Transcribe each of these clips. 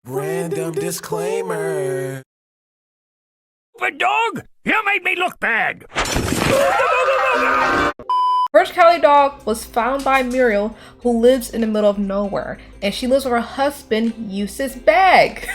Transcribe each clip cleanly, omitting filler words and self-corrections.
Random disclaimer. But dog, you made me look bad. Heroically dog was found by Muriel, who lives in the middle of nowhere, and she lives with her husband, Eustace's bag.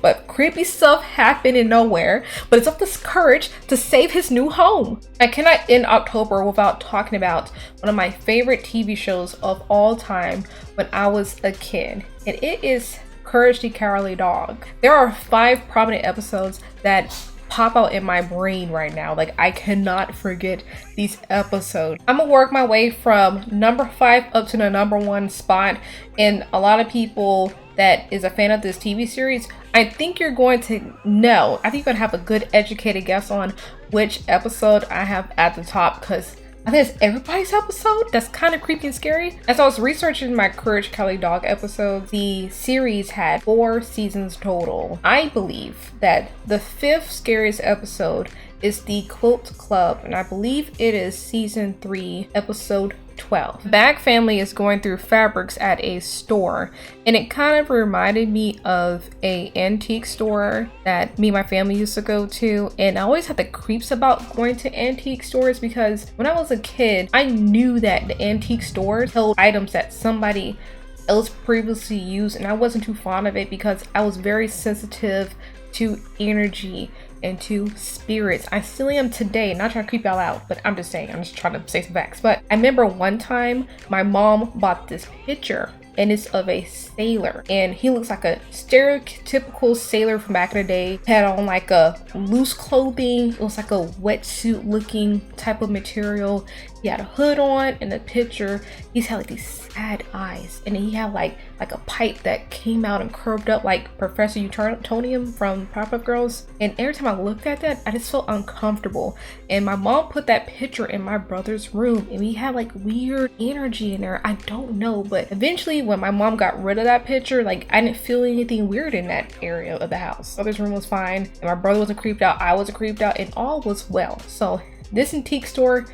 But creepy stuff happened in nowhere, but it's up to courage to save his new home. I cannot end October without talking about one of my favorite TV shows of all time when I was a kid, and it is Courage the Cowardly Dog. There are 5 prominent episodes that pop out in my brain right now. Like, I cannot forget these episodes. I'm gonna work my way from number 5 up to the number 1 spot, and a lot of people that is a fan of this TV series, I think you're going to know. I think you're gonna have a good educated guess on which episode I have at the top, because I think it's everybody's episode. That's kind of creepy and scary. As I was researching my Courage Cowardly Dog episodes, the series had 4 seasons total. I believe that the 5th scariest episode is the Quilt Club, and I believe it is season 3, episode 12. The Bag family is going through fabrics at a store, and it kind of reminded me of a antique store that me and my family used to go to, and I always had the creeps about going to antique stores because when I was a kid, I knew that the antique stores held items that somebody else previously used, and I wasn't too fond of it because I was very sensitive to energy and to spirits. I still am today, not trying to creep y'all out, but I'm just saying, I'm just trying to say some facts. But I remember one time my mom bought this picture, and it's of a sailor, and he looks like a stereotypical sailor from back in the day. Had on like a loose clothing. It was like a wetsuit looking type of material. He had a hood on. In the picture, he's had like these sad eyes, and then he had like a pipe that came out and curved up like Professor Utonium from Powerpuff Girls. And every time I looked at that, I just felt uncomfortable. And my mom put that picture in my brother's room, and we had like weird energy in there. I don't know, but eventually when my mom got rid of that picture, like I didn't feel anything weird in that area of the house. Brother's room was fine, and my brother wasn't creeped out, I wasn't creeped out, and all was well. So this antique store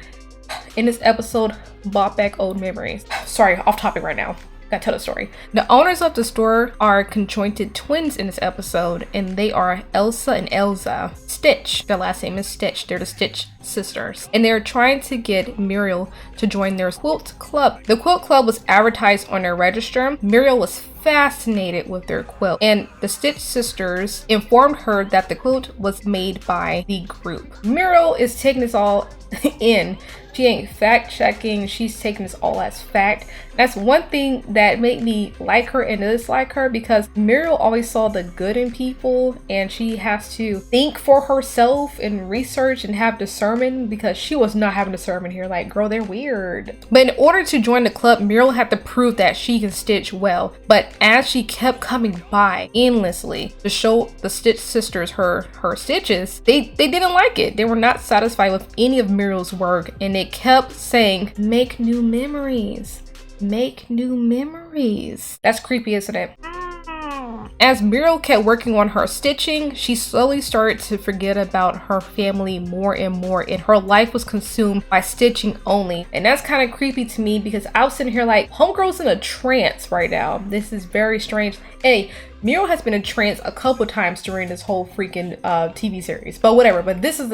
in this episode brought back old memories. Sorry, off topic right now. Gotta tell the story. The owners of the store are conjoined twins in this episode, and they are Elsa and Elza Stitch. Their last name is Stitch. They're the Stitch sisters, and they're trying to get Muriel to join their quilt club. The quilt club was advertised on their register. Muriel was fascinated with their quilt, and the Stitch sisters informed her that the quilt was made by the group. Muriel is taking this all in. She ain't fact checking, she's taking this all as fact. That's one thing that made me like her and dislike her, because Muriel always saw the good in people, and she has to think for herself and research and have discernment, because she was not having discernment here. Like, girl, they're weird. But in order to join the club, Muriel had to prove that she can stitch well. But as she kept coming by endlessly to show the Stitch sisters her stitches, they didn't like it. They were not satisfied with any of Muriel's work, and they kept saying, make new memories. Make new memories. That's creepy, isn't it? As Muriel kept working on her stitching, she slowly started to forget about her family more and more, and her life was consumed by stitching only. And that's kind of creepy to me, because I was sitting here like, homegirl's in a trance right now. This is very strange. Hey, Muriel has been in trance a couple times during this whole freaking TV series, but whatever. But this is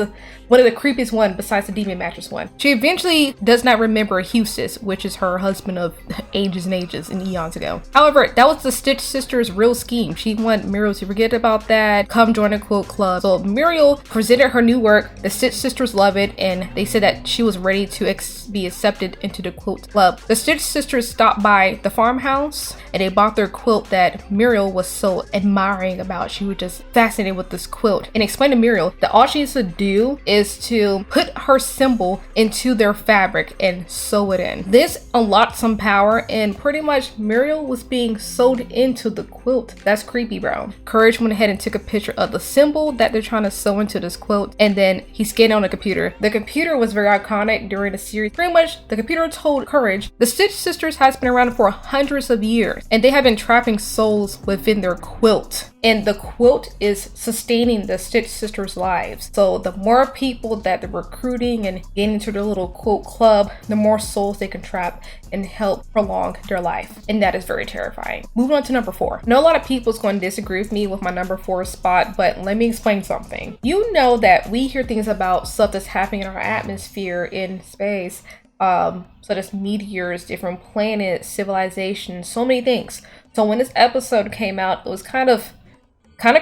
one of the creepiest one besides the demon mattress one. She eventually does not remember Eustace, which is her husband of ages and ages and eons ago. However, that was the Stitch sisters' real scheme. She wanted Muriel to forget about that, come join a quilt club. So Muriel presented her new work. The Stitch sisters love it, and they said that she was ready to be accepted into the quilt club. The Stitch sisters stopped by the farmhouse, and they bought their quilt that Muriel was so admiring about. She was just fascinated with this quilt, and explained to Muriel that all she needs to do is to put her symbol into their fabric and sew it in. This unlocked some power, and pretty much Muriel was being sewed into the quilt. That's creepy, bro. Courage went ahead and took a picture of the symbol that they're trying to sew into this quilt, and then he scanned it on the computer. The computer was very iconic during the series. Pretty much the computer told Courage the Stitch sisters has been around for hundreds of years, and they have been trapping souls within their quilt. And the quilt is sustaining the Stitch sisters' lives. So the more people that they're recruiting and getting into their little quilt club, the more souls they can trap and help prolong their life. And that is very terrifying. Moving on to number 4. I know a lot of people is going to disagree with me with my number 4 spot, but let me explain something. You know that we hear things about stuff that's happening in our atmosphere in space, such as meteors, different planets, civilizations, so many things. So when this episode came out, it was kind of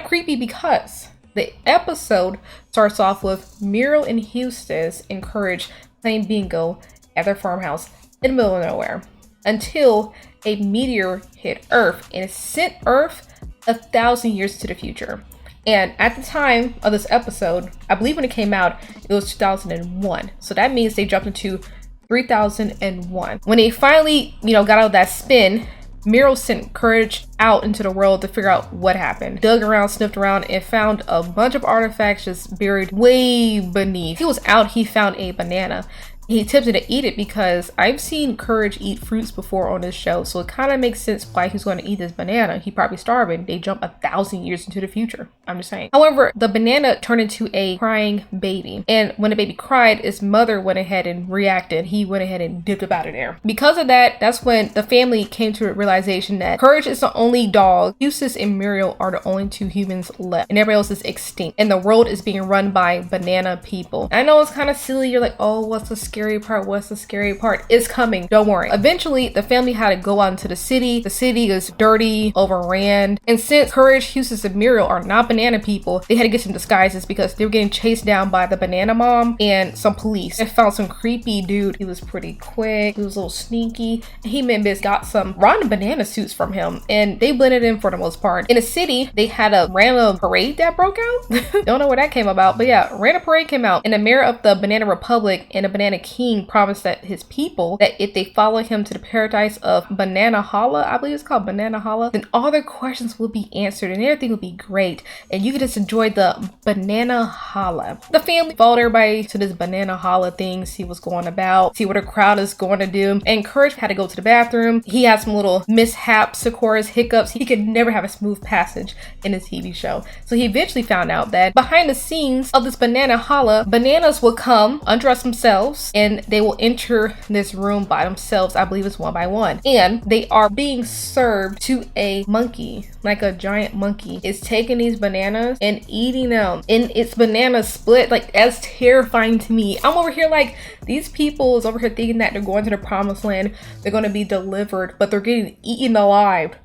creepy because the episode starts off with Muriel and Eustace and Courage playing bingo at their farmhouse in the middle of nowhere until a meteor hit Earth and it sent Earth 1,000 years to the future. And at the time of this episode, I believe when it came out, it was 2001. So that means they jumped into 3001. When they finally, got out of that spin, Muriel sent Courage out into the world to figure out what happened. Dug around, sniffed around, and found a bunch of artifacts just buried way beneath. He was out, he found a banana. He attempted to eat it because I've seen Courage eat fruits before on this show, so it kind of makes sense why he's going to eat this banana. He probably starving. They jump 1,000 years into the future. I'm just saying. However, the banana turned into a crying baby, and when the baby cried, his mother went ahead and reacted. He went ahead and dipped up out of there. Because of that, that's when the family came to a realization that Courage is the only dog. Eustace and Muriel are the only 2 humans left, and everybody else is extinct, and the world is being run by banana people. I know it's kind of silly. You're like, oh, what's the scary part? What's the scary part? It's coming. Don't worry. Eventually, the family had to go out into the city. The city is dirty, overran. And since Courage, Eustace, and Muriel are not banana people, they had to get some disguises because they were getting chased down by the banana mom and some police. They found some creepy dude. He was pretty quick. He was a little sneaky. And he got some rotten banana suits from him. And they blended in for the most part. In the city, they had a random parade that broke out. Don't know where that came about. But yeah, random parade came out. And the mayor of the Banana Republic and the Banana King promised that his people, that if they follow him to the paradise of Banana Holla, I believe it's called Banana Holla, then all their questions will be answered and everything will be great. And you can just enjoy the Banana Holla. The family followed everybody to this Banana Holla thing, see what's going about, see what a crowd is going to do. And Courage had to go to the bathroom. He had some little mishaps, of course, hiccups. He could never have a smooth passage in a TV show. So he eventually found out that behind the scenes of this Banana Holla, bananas will come, undress themselves, and they will enter this room by themselves. I believe it's one by one. And they are being served to a monkey, like a giant monkey is taking these bananas and eating them. And it's banana split. Like, that's terrifying to me. I'm over here like, these people is over here thinking that they're going to the promised land. They're going to be delivered, but they're getting eaten alive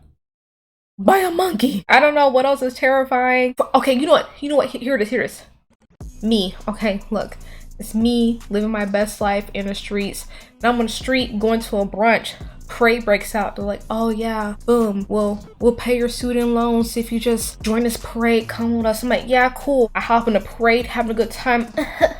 by a monkey. I don't know what else is terrifying. Okay, you know what? Here it is. Me. Okay, look. It's me living my best life in the streets. And I'm on the street going to a brunch. Parade breaks out. They're like, oh yeah, boom, we'll pay your student loans if you just join this parade, come with us. I'm like, yeah, cool. I hop in the parade, having a good time.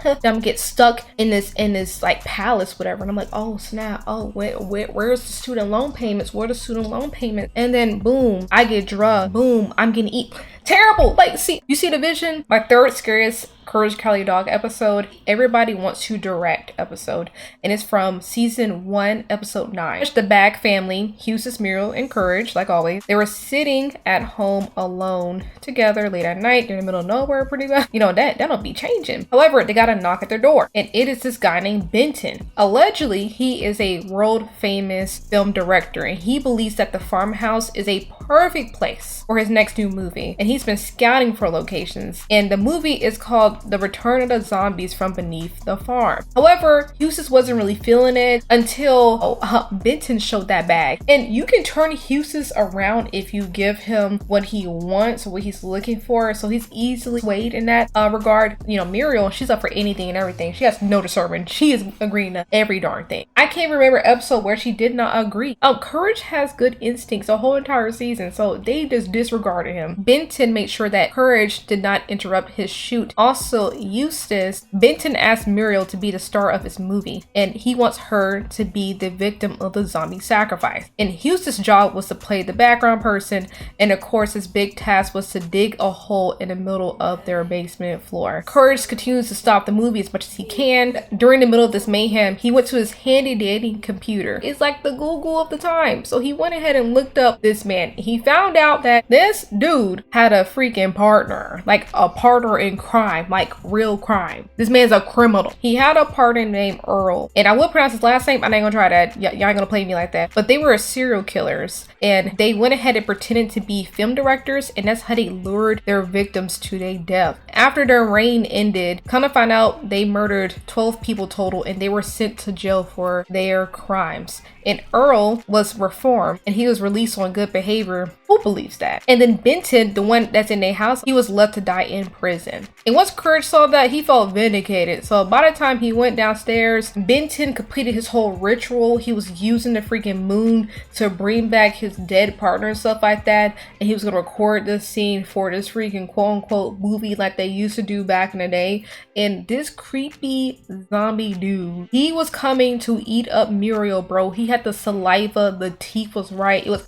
Then I'm get stuck in this like palace, whatever. And I'm like, oh snap, oh where's the student loan payments? Where are the student loan payments? And then boom, I get drugged. Boom, I'm getting eat. Terrible. Like, see, you see the vision? My third scariest Courage Cowardly Dog episode, Everybody Wants to Direct episode, and it's from season 1, episode 9. The Bag family, Eustace, Muriel, and Courage, like always, they were sitting at home alone together late at night in the middle of nowhere, pretty much. That'll be changing. However, they got a knock at their door, and it is this guy named Benton. Allegedly, he is a world famous film director, and he believes that the farmhouse is a perfect place for his next new movie, and he's been scouting for locations. And the movie is called The Return of the Zombies from Beneath the Farm. However, Eustace wasn't really feeling it until Benton showed that bag. And you can turn Eustace around if you give him what he wants or what he's looking for. So he's easily swayed in that regard. Muriel, she's up for anything and everything. She has no discernment. She is agreeing to every darn thing. I can't remember an episode where she did not agree. Courage has good instincts the whole entire season, so they just disregarded him. Benton made sure that Courage did not interrupt his shoot. Also, Also, Eustace, Benton asked Muriel to be the star of his movie, and he wants her to be the victim of the zombie sacrifice. And Eustace's job was to play the background person, and of course his big task was to dig a hole in the middle of their basement floor. Courage continues to stop the movie as much as he can. During the middle of this mayhem, he went to his handy dandy computer. It's like the Google of the time. So he went ahead and looked up this man. He found out that this dude had a freaking partner, like a partner in crime, like real crime. This man's a criminal. He had a partner named Earl, and I will pronounce his last name. I ain't gonna try that. Y'all ain't gonna play me like that. But they were serial killers, and they went ahead and pretended to be film directors, and that's how they lured their victims to their death. After their reign ended, come to find out they murdered 12 people total, and they were sent to jail for their crimes. And Earl was reformed, and he was released on good behavior. Who believes that? And then Benton, the one that's in their house, he was left to die in prison. And once Courage saw that, he felt vindicated. So by the time he went downstairs, Benton completed his whole ritual. He was using the freaking moon to bring back his dead partner and stuff like that. And he was gonna record this scene for this freaking quote unquote movie like they used to do back in the day. And this creepy zombie dude, he was coming to eat up Muriel, bro. He had the saliva, the teeth was right. It was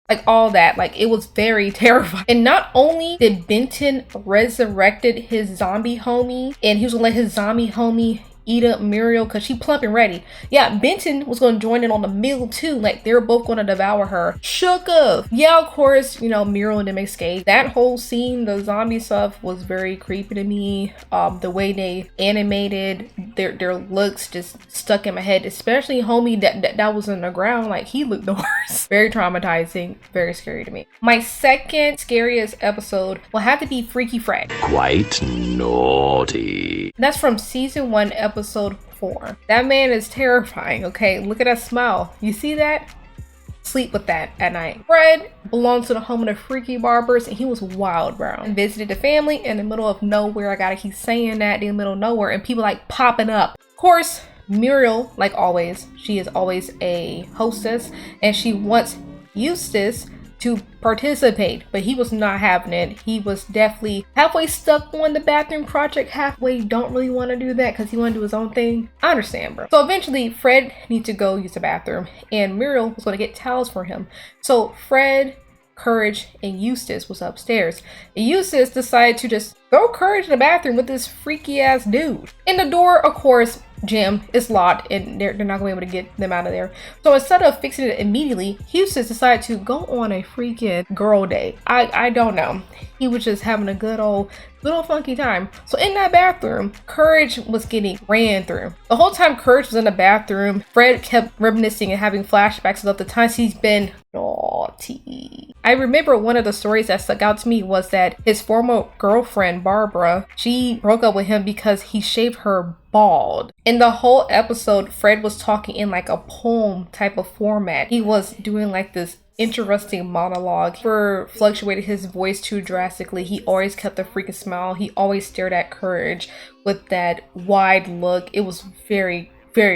like all that, like it was very terrifying. And not only did Benton resurrected his zombie homie, and he was gonna let his zombie homie eat up Muriel because she plump and ready. Yeah, Benton was going to join in on the meal too. Like they were both going to devour her. Shook up. Yeah, of course, you know, Muriel and them escaped. That whole scene, the zombie stuff was very creepy to me. The way they animated their looks just stuck in my head, especially homie that was in the ground. Like he looked the worst. Very traumatizing, very scary to me. My second scariest episode will have to be Freaky Fred. Quite naughty. That's from season 1, episode 4. That man is terrifying, okay? Look at that smile. You see that? Sleep with that at night. Fred belonged to the home of the freaky barbers, and he was wild, bro. And visited the family in the middle of nowhere. I gotta keep saying that, in the middle of nowhere, and people like popping up. Of course, Muriel, like always, she is always a hostess, and she wants Eustace to participate, but he was not having it. He was definitely halfway stuck on the bathroom project, halfway don't really want to do that because he want to do his own thing. I understand, bro. So eventually Fred needs to go use the bathroom, and Muriel was going to get towels for him. So Fred, Courage, and Eustace was upstairs. And Eustace decided to just throw Courage in the bathroom with this freaky ass dude. In the door, of course, Jim is locked, and they're not going to be able to get them out of there. So instead of fixing it immediately, Eustace decided to go on a freaking girl date. I don't know. He was just having a good old funky time. So in that bathroom, Courage was getting ran through. The whole time Courage was in the bathroom, Fred kept reminiscing and having flashbacks of the times he's been naughty. I remember one of the stories that stuck out to me was that his former girlfriend, Barbara, she broke up with him because he shaved her bald. In the whole episode, Fred was talking in like a poem type of format. He was doing like this interesting monologue. He never fluctuated his voice too drastically. He always kept a freaking smile. He always stared at Courage with that wide look. It was very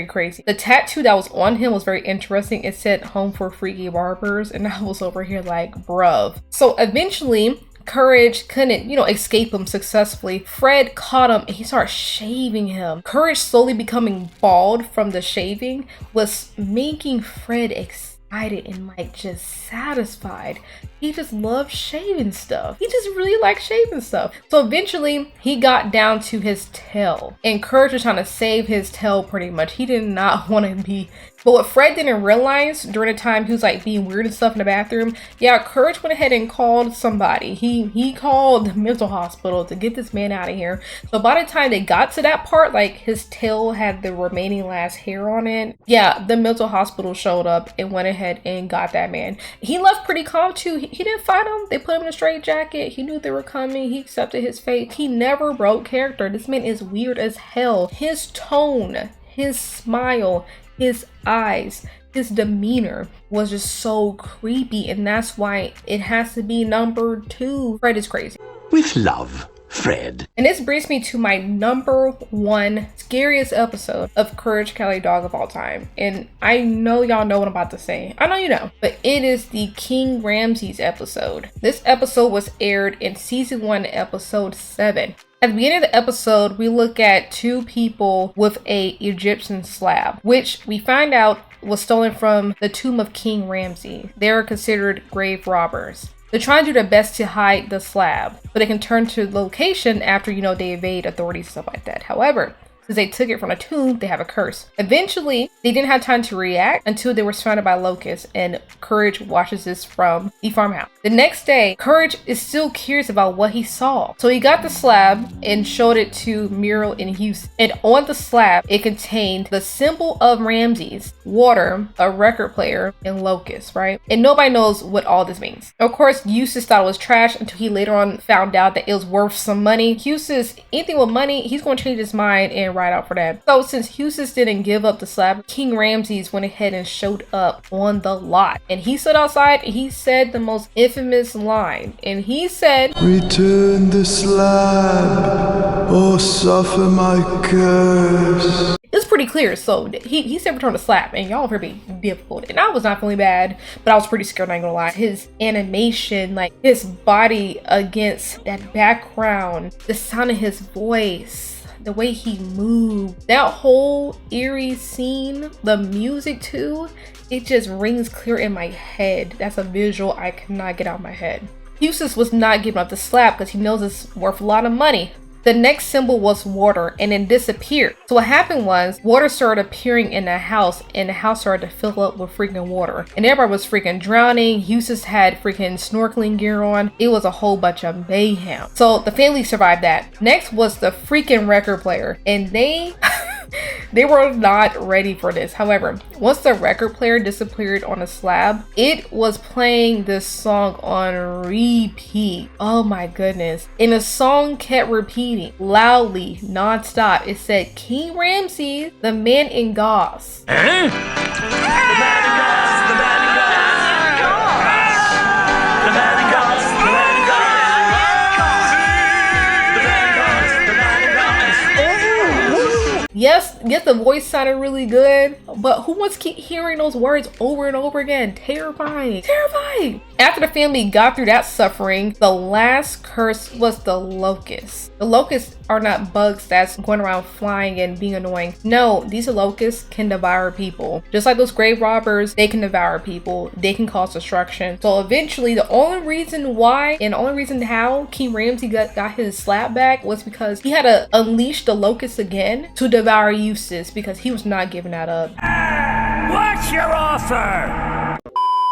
crazy. The tattoo that was on him was very interesting. It said "Home for Freaky Barbers," and I was over here like, bruv. So eventually Courage couldn't, escape him successfully. Fred caught him and he started shaving him. Courage slowly becoming bald from the shaving was making Fred excited and like just satisfied. He just loved shaving stuff. He just really liked shaving stuff. So eventually he got down to his tail, and Courage was trying to save his tail pretty much. He did not want to be. But what Fred didn't realize during the time he was like being weird and stuff in the bathroom, yeah, Courage went ahead and called somebody. He called the mental hospital to get this man out of here. So by the time they got to that part, like his tail had the remaining last hair on it. Yeah, the mental hospital showed up and went ahead and got that man. He left pretty calm too. He didn't fight him. They put him in a straight jacket. He knew they were coming. He accepted his fate. He never broke character. This man is weird as hell. His tone, his smile, his eyes, his demeanor was just so creepy, and that's why it has to be number 2. Fred is crazy. With love, Fred. And this brings me to my number 1 scariest episode of Courage Cali Dog of all time. And I know y'all know what I'm about to say. I know you know. But it is the King Ramses episode. This episode was aired in season 1, episode 7. At the beginning of the episode, we look at two people with a Egyptian slab, which we find out was stolen from the tomb of King Ramses. They are considered grave robbers. They're trying to do their best to hide the slab, but they can turn to the location after, they evade authorities and stuff like that. However, since they took it from a tomb, they have a curse. Eventually, they didn't have time to react until they were surrounded by locusts, and Courage watches this from the farmhouse. The next day, Courage is still curious about what he saw. So he got the slab and showed it to Muriel and Houston. And on the slab, it contained the symbol of Ramses, water, a record player, and locusts, right? And nobody knows what all this means. Of course, Eustace thought it was trash until he later on found out that it was worth some money. Eustace, anything with money, he's going to change his mind and ride out for that. So since Eustace didn't give up the slab, King Ramses went ahead and showed up on the lot. And he stood outside and he said the most infamous line. And he said, "Return the slab or suffer my curse." It's pretty clear. So he said return the slap, and y'all are pretty difficult. And I was not feeling bad, but I was pretty scared, I ain't gonna lie. His animation, like his body against that background, the sound of his voice, the way he moved, that whole eerie scene, the music too, it just rings clear in my head. That's a visual I cannot get out of my head. Eustace was not giving up the slap because he knows it's worth a lot of money. The next symbol was water, and it disappeared. So what happened was water started appearing in the house, and the house started to fill up with freaking water. And everybody was freaking drowning. Eustace had freaking snorkeling gear on. It was a whole bunch of mayhem. So the family survived that. Next was the freaking record player, and they were not ready for this. However, once the record player disappeared on a slab, it was playing this song on repeat. Oh my goodness. And the song kept repeating loudly, non-stop. It said, "King Ramses, the man in gauze." Huh? The man in gauze, the man in gauze. The man in gauze, the man in gauze. Yes, the voice sounded really good, but who wants to keep hearing those words over and over again? Terrifying. Terrifying. After the family got through that suffering, the last curse was the locusts. The locusts are not bugs that's going around flying and being annoying. No, these locusts can devour people. Just like those grave robbers, they can devour people. They can cause destruction. So eventually, the only reason why and the only reason how King Ramsey got his slap back was because he had to unleash the locusts again to devour Eustace, because he was not giving that up. What's your offer?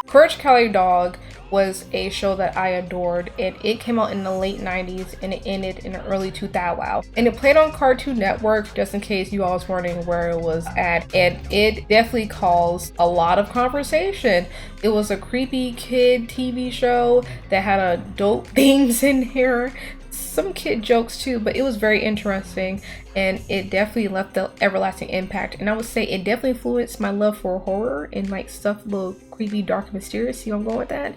Courage Cowardly Dog was a show that I adored, and it came out in the late 90s and it ended in the early 2000s. And it played on Cartoon Network, just in case you all was wondering where it was at. And it definitely caused a lot of conversation. It was a creepy kid TV show that had adult themes in here. Some kid jokes too, but it was very interesting, and it definitely left the everlasting impact. And I would say it definitely influenced my love for horror and like stuff a little creepy, dark, and mysterious. See where I'm going with that?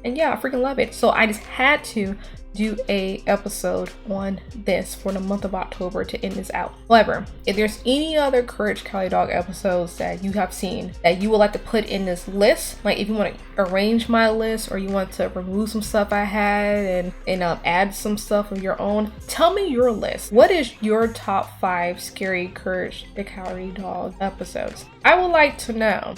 And yeah, I freaking love it. So I just had to do a episode on this for the month of October to end this out. However, if there's any other Courage Cowardly Dog episodes that you have seen that you would like to put in this list, like if you want to arrange my list or you want to remove some stuff I had and add some stuff of your own, tell me your list. What is your top 5 scary Courage the Cowardly Dog episodes? I would like to know.